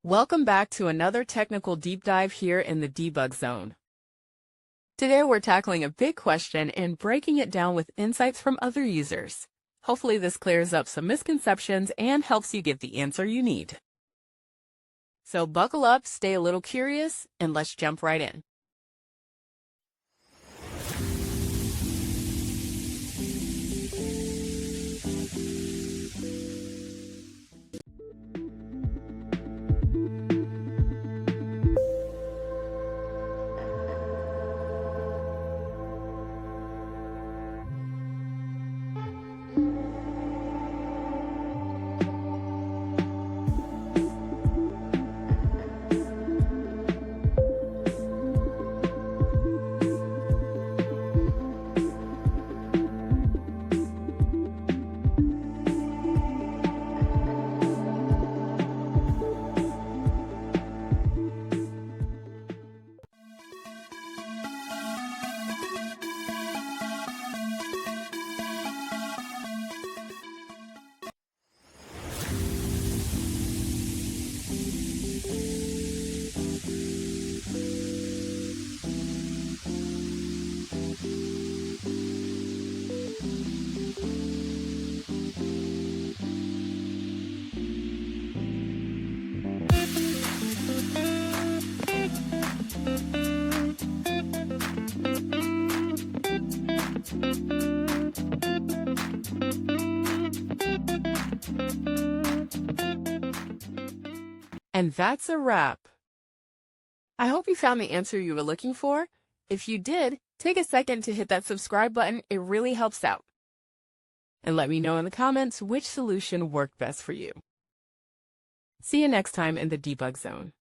Welcome back to another technical deep dive here in the debug zone. Today we're tackling a big question and breaking it down with insights from other users. Hopefully this clears up some misconceptions and helps you get the answer you need. So buckle up, stay a little curious, and let's jump right in. And that's a wrap. I hope you found the answer you were looking for. If you did, take a second to hit that subscribe button. It really helps out. And let me know in the comments which solution worked best for you. See you next time in the debug zone.